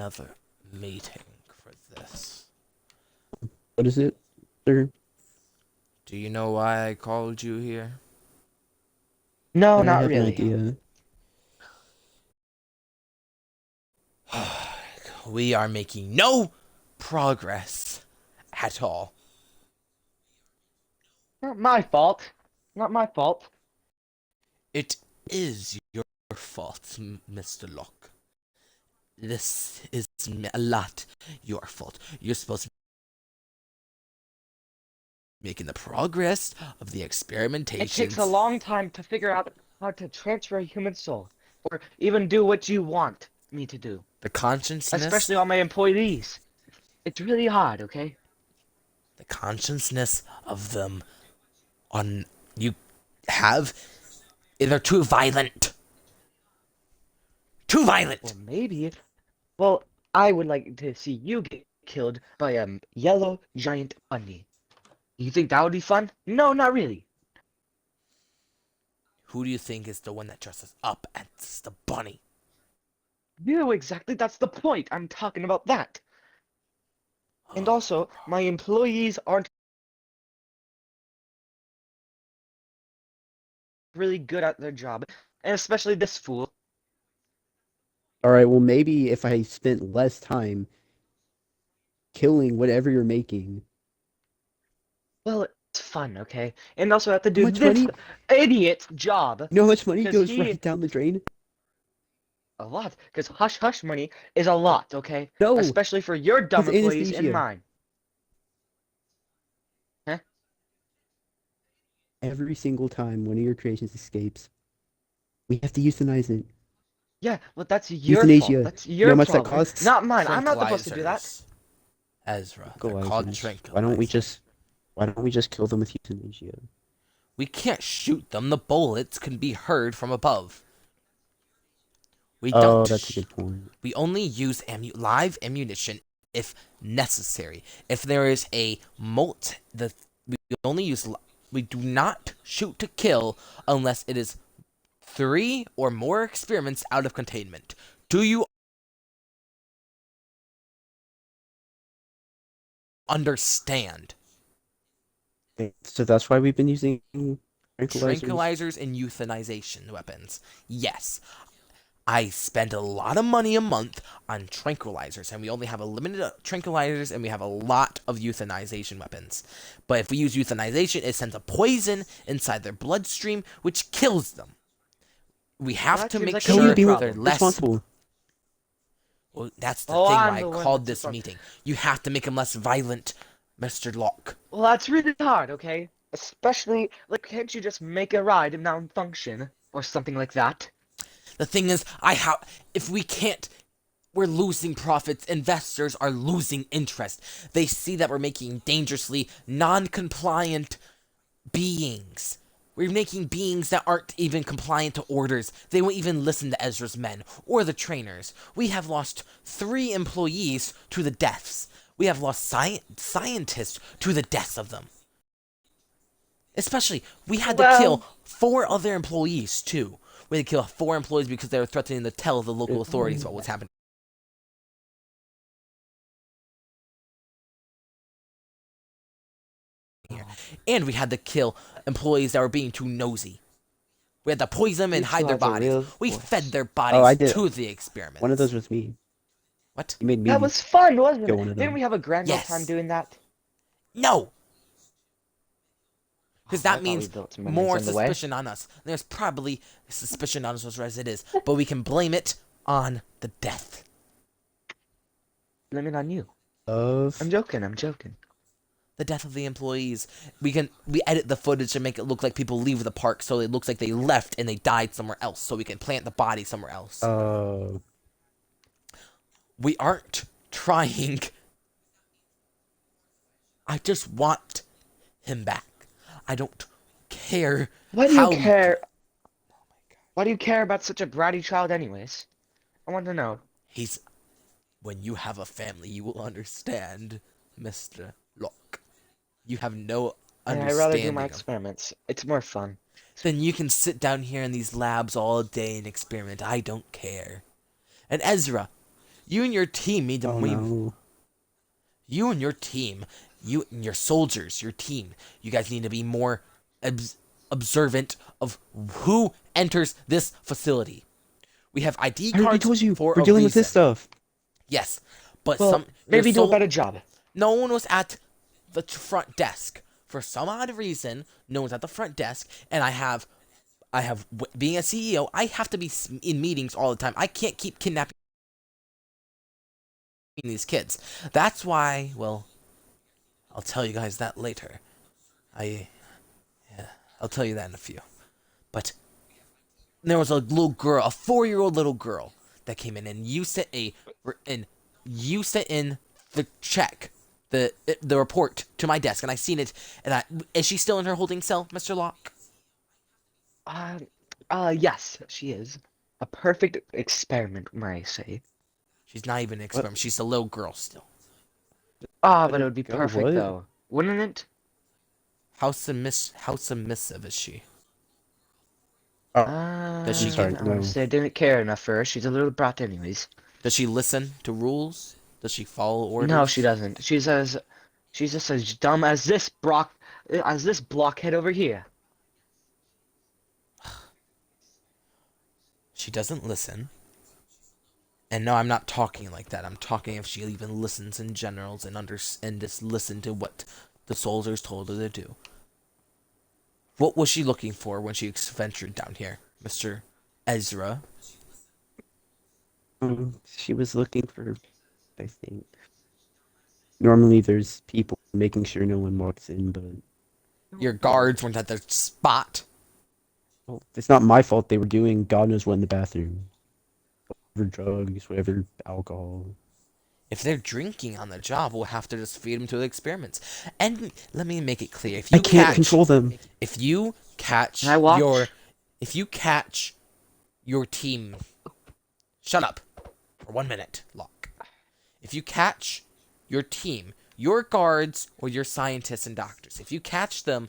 another meeting for this. What is it, sir? Do you know why I called you here? No, I not have an really. idea. We are making no progress at all. Not my fault. Not my fault. It is your fault, Mr. Locke. This is a lot your fault. You're supposed to be making the progress of the It takes a experimentations. long time to figure out how to transfer a human soul, or even do what you want me to do, The consciousness, especially on my employees. It's really hard, okay? the consciousness of them on you have, they're too violent. Too Well, violent. maybe. Well, I would like to see you get killed by a yellow giant bunny. You think that would be fun? No, not really. Who do you think is the one that dresses up as the bunny? No, exactly. That's the point. I'm talking about that. And also, my employees aren't really good at their job, and especially this fool. All right, well, maybe if I spent less time killing whatever you're making. Well, it's fun, okay? And also, I have to How do much this money? idiot's job You know how much money because goes he right down the drain? a lot. Because hush hush money is a lot, okay? No, Especially for your dumb because employees and anesthesia. mine. Huh? Every single time one of your creations escapes, we have to euthanize it. Yeah, well, that's your fault. Euthanasia. That's You know your how much that problem, costs? not mine. I'm not supposed to do that. Tranquilizers. Ezra, they're called Tranquilizers. tranquilizers. Why don't we just kill them with euthanasia? We can't shoot them. The bullets can be heard from above. We Oh, don't. that's a good point. We only use live ammunition if necessary. If there is a we only use. We do not shoot to kill unless it is 3 or more experiments out of containment. Do you understand? So that's why we've been using tranquilizers. Tranquilizers and euthanization weapons. Yes. I spend a lot of money a month on tranquilizers, and we only have a limited tranquilizers, and we have a lot of euthanization weapons. But if we use euthanization, it sends a poison inside their bloodstream, which kills them. We have That to seems make like a So sure you be they're problem. less. responsible. Well, that's the Oh, thing I'm why I the one called that's this responsible. meeting. You have to make them less violent, Mr. Locke. Well, that's really hard, okay? Especially, like, can't you just make a ride and malfunction or something like that? The thing is, if we can't, we're losing profits. Investors are losing interest. They see that we're making dangerously non-compliant beings. We're making beings that aren't even compliant to orders. They won't even listen to Ezra's men or the trainers. We have lost 3 employees to the deaths. We have lost scientists to the deaths of them. Especially, we had to kill Well, 4 other employees, too. We had to kill 4 employees because they were threatening to tell the local authorities what was happening. Here. And we had to kill employees that were being too nosy. We had to poison them and you hide two their have a bodies. real We fed force. their Oh, I bodies did. to the One of those experiments. was me. What? You made That me was fun, wasn't kill it? one of Didn't we them. have a grand old time Yes. doing that? No! Because Oh, I that thought we means built some memories more on the way. suspicion on us. There's probably suspicion on us as it is, but we can blame it on the death. Blame it on you. Of I'm joking, I'm joking. The death of the employees. We edit the footage to make it look like people leave the park, so it looks like they left and they died somewhere else, so we can plant the body somewhere else. We aren't trying. I just want him back. I don't care Why do you how. care? Why do you care about such a bratty child anyways? I want to know. He's. When you have a family, you will understand, Mr. Locke. You have no Yeah, I'd rather do my understanding of. experiments. It's more fun. Then you can sit down here in these labs all day and experiment. I don't care. And Ezra, You and your team need to Oh move. no. You and your team, you and your soldiers, your team, you guys need to be more observant of who enters this facility. We have ID I already cards told you, for we're a dealing with this reason. stuff. Yes, but Well, your maybe do a soul. better job. No one was at the front desk for some odd reason. No one's at the front desk, and being a CEO, I have to be in meetings all the time. I can't keep kidnapping these kids. That's why. Well, I'll tell you guys that later. I, yeah, I'll tell you that in a few. But there was a little girl, a 4-year-old little girl that came in, and you sent in the check, the report to my desk, and I seen it. And is she still in her holding cell, Mr. Locke? Yes, she is. A perfect experiment, may I say. She's not even an What? experiment. She's a little girl still. But Let it her would be go, perfect, what? though. Wouldn't it? How submissive is she? Oh, Does she I'm sorry, no. Honestly, I didn't care enough for her. She's a little brat anyways. Does she listen to rules? Does she follow No, she orders? doesn't. She's just as dumb as this blockhead over here. She doesn't listen. And no, I'm not talking like that. I'm talking if she even listens in generals and just listen to what the soldiers told her to do. What was she looking for when she ventured down here, Mr. Ezra? She was looking for, I think. Normally there's people making sure no one walks in, but Your guards weren't at their spot. well, it's not my fault they were doing God knows what in the bathroom. Whatever drugs, whatever alcohol. If they're drinking on the job, we'll have to just feed them to the experiments. And let me make it clear: I can't control them. if you catch Can I watch? if you catch your team, shut up for 1 minute, Locke. If you catch your team, your guards or your scientists and doctors, if you catch them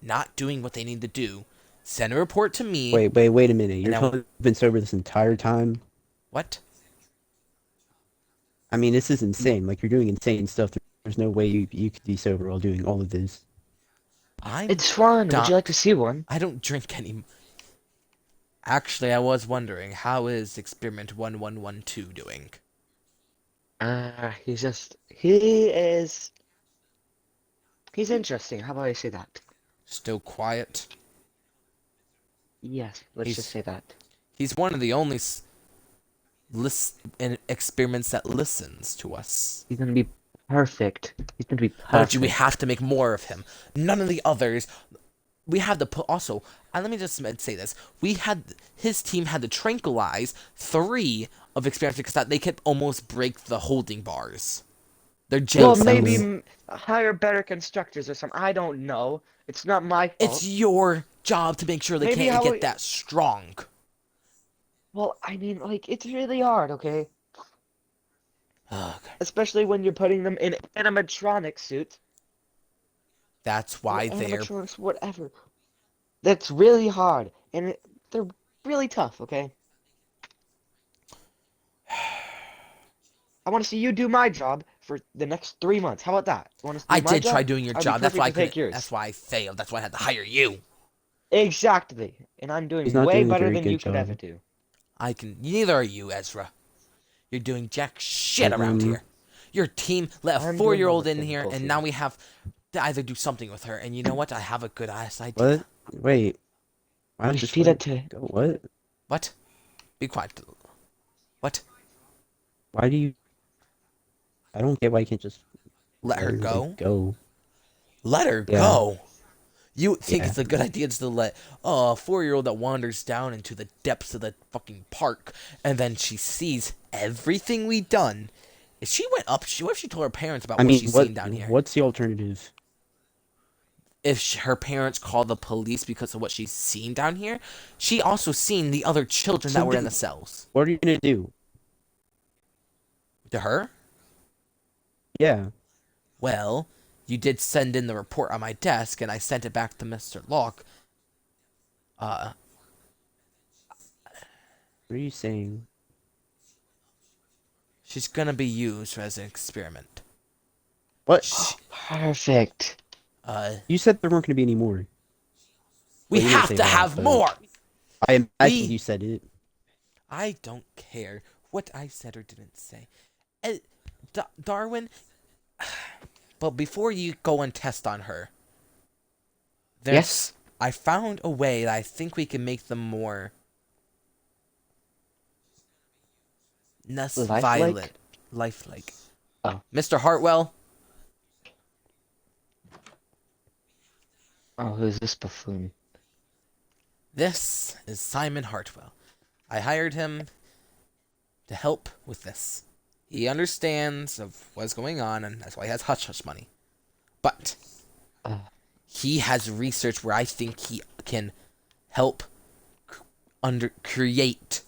not doing what they need to do, send a report to me. Wait a minute. You're now- telling me you've been sober this entire time? What? I mean, this is insane. Like, you're doing insane stuff. There's no way you could be sober while doing all of this. It's fun. Would you like to see one? I don't drink any. Actually, I was wondering, how is experiment 1112 doing? He's interesting. How about I say that? Still quiet. Yes, let's just say that. He's one of the only experiments that listens to us. He's gonna be perfect. He's gonna be But we perfect. have to make more of him. None of the others. We had to put also. Let me just say this: his team had to tranquilize 3 of experiments because that they could almost break the holding bars. They're jail Well, cells. maybe hire better constructors or something. I don't know. It's not my fault. It's your job to make sure they Maybe can't get that strong. Well, I mean, like, it's really hard, okay? Okay. Especially when you're putting them in animatronic suits. That's why they're. Animatronics, whatever. That's really hard, and they're really tough, okay? I want to see you do my job for the next 3 months. How about that? You want to I do my did job? try doing your I'd be job. That's perfect why I to take couldn't. yours. That's why I failed. That's why I had to hire you. Exactly. And I'm He's doing not way doing a better very than good you could job. ever do. Neither are you, Ezra. You're doing jack shit around here. Your team let a I'm doing 4-year-old other in things, here, we'll and see. now we have to either do something with her. And you know what? I have a good ass idea. What? Wait. Why don't you Just just feed let it it go? What? What? Be quiet. What? Why do you... I don't get why you can't just Let her go? like, go. Let her Yeah. go. You think Yeah. it's a good idea just to let a 4-year-old that wanders down into the depths of the fucking park, and then she sees everything we done. If she went up, what if she told her parents about I what mean, she's seen down here? what's the alternative? If her parents call the police because of what she's seen down here, she also seen the other children that were in the cells. What are you gonna do? To her? Yeah. Well, you did send in the report on my desk, and I sent it back to Mr. Locke. What are you saying? She's gonna be used as an experiment. What? She, Perfect. You said there weren't going to be any more. we Well, you didn't have say to that, have but more. I imagined We. you said it. I don't care what I said or didn't say. Uh, Darwin. But before you go and test on her, Yes. I found a way that I think we can make them more less Lifelike? violent, lifelike. Oh. Mr. Hartwell, Oh, who's this buffoon? this is Simon Hartwell. I hired him to help with this. He understands of what's going on, and that's why he has hush-hush money. But Uh, he has research where I think he can help create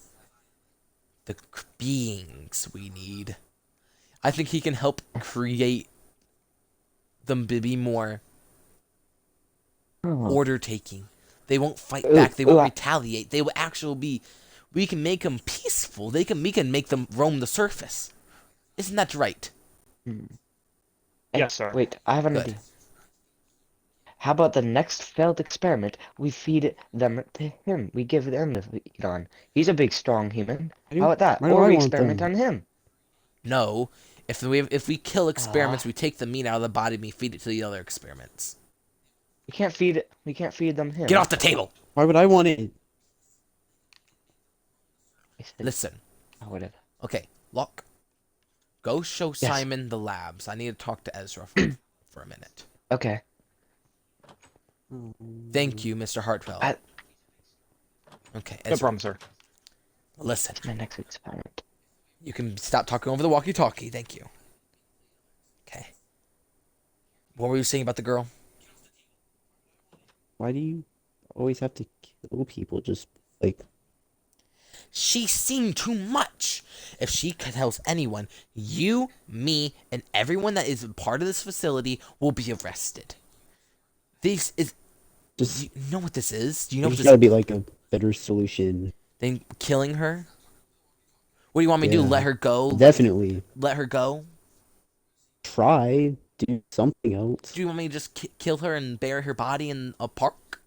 the beings we need. I think he can help create them to be more oh. order taking. They won't fight Ooh, back. They won't ooh, retaliate. They will actually be. We can make them peaceful. We can make them roam the surface. Isn't that right? Yes, sir. Wait, I have an Good. idea. How about the next failed experiment, we feed them to him. We give them the feed on. He's a big, strong human. How about that? Why do Or I we want experiment them? on him. No. If we kill experiments, we take the meat out of the body and we feed it to the other experiments. We can't feed them him. Get off the table. Why would I want it? I said, Listen. oh, whatever. Okay, Locke. Go show Yes. Simon the labs. I need to talk to Ezra for a minute. Okay. Thank you, Mr. Hartwell. Okay, No Ezra, problem, sir. listen. My next experiment. You can stop talking over the walkie-talkie. Thank you. Okay. What were you saying about the girl? Why do you always have to kill people? Just like She's seen too much. If she tells anyone, you, me, and everyone that is a part of this facility will be arrested. This is. Do just you know what this is? Do you know what there's this gotta be like a better solution. Than killing her? What do you want me to do? Yeah. Let her go? Definitely Let her go? try do something else. Do you want me to just kill her and bury her body in a park?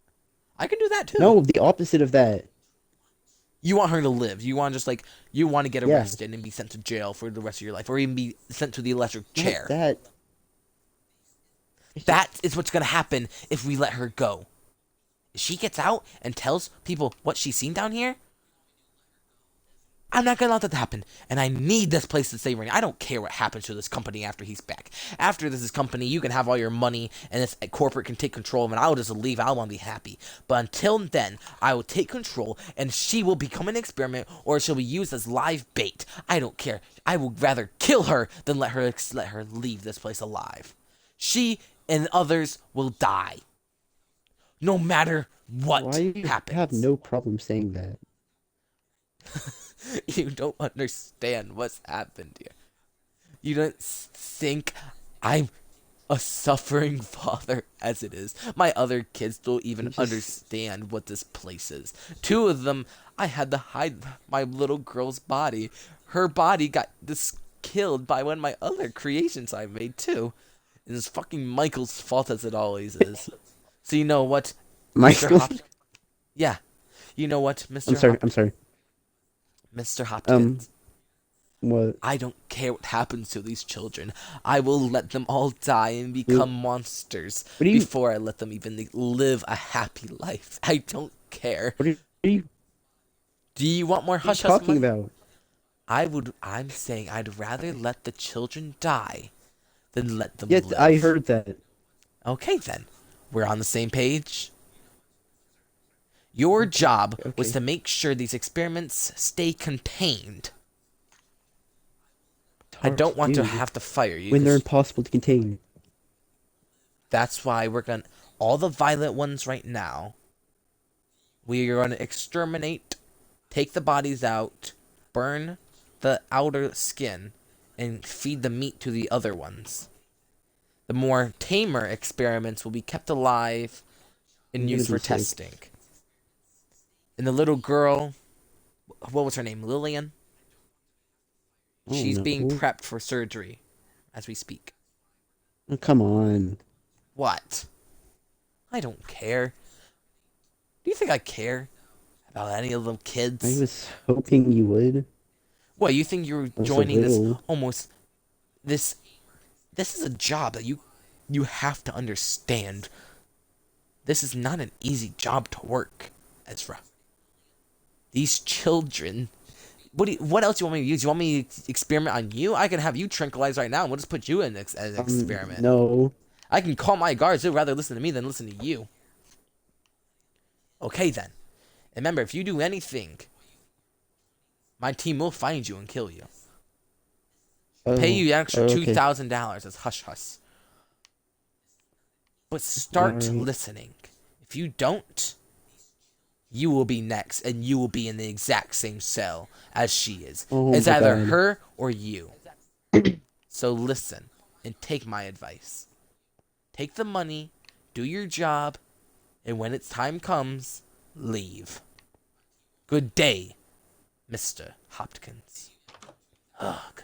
I can do that too. No, the opposite of that. You want her to live. You want you want to get Yeah. arrested and be sent to jail for the rest of your life, or even be sent to the electric Not chair. that. That is what's gonna happen if we let her go. If she gets out and tells people what she's seen down here, I'm not gonna let that happen. And I need this place to stay running. I don't care what happens to this company after he's back. After this company, you can have all your money and this corporate can take control of it, and I'll just leave. I want to be happy. But until then, I will take control and she will become an experiment or she'll be used as live bait. I don't care. I would rather kill her than let her leave this place alive. She and others will die. No matter what Why do you happens. have no problem saying that? You don't understand what's happened here. You don't think I'm a suffering father as it is. My other kids don't even understand what this place is. Two of them, I had to hide my little girl's body. Her body got killed by one of my other creations I made too. And it's fucking Michael's fault as it always is. So you know what, Mr. Michael. Yeah. You know what, Mr. I'm sorry. I'm sorry. Mr. Hopkins. What? I don't care what happens to these children. I will let them all die and become monsters What do you? before I let them even live a happy life. I don't care. What are you Do you want more hush hush? talking about? I'm saying I'd rather let the children die than let them Yeah, live. I heard that. Okay then. We're on the same page. Your job was Okay. to make sure these experiments stay contained. I don't want to Dude, have to fire you. when they're 'Cause impossible to contain. that's why we're going to... All the violent ones right now, we are going to exterminate, take the bodies out, burn the outer skin, and feed the meat to the other ones. The more tamer experiments will be kept alive and used for testing. And the little girl, what was her name? Lillian? Oh, She's being no. prepped for surgery as we speak. Oh, come on. What? I don't care. Do you think I care about any of the I kids? was hoping you would. What, you think you're Just a joining this little. almost this is a job that you have to understand. This is not an easy job to work, Ezra. These children. What else do you want me to use? You want me to experiment on you? I can have you tranquilized right now, and we'll just put you in as an experiment. No. I can call my guards. They'd rather listen to me than listen to you. Okay, then. And remember, if you do anything, my team will find you and kill you. Pay you an extra okay. $2,000 as hush-hush. But start Alright. listening. If you don't, you will be next, and you will be in the exact same cell as she is. Oh, It's my either God. her or you. So listen and take my advice. Take the money, do your job, and when its time comes, leave. Good day, Mr. Hopkins. Ugh.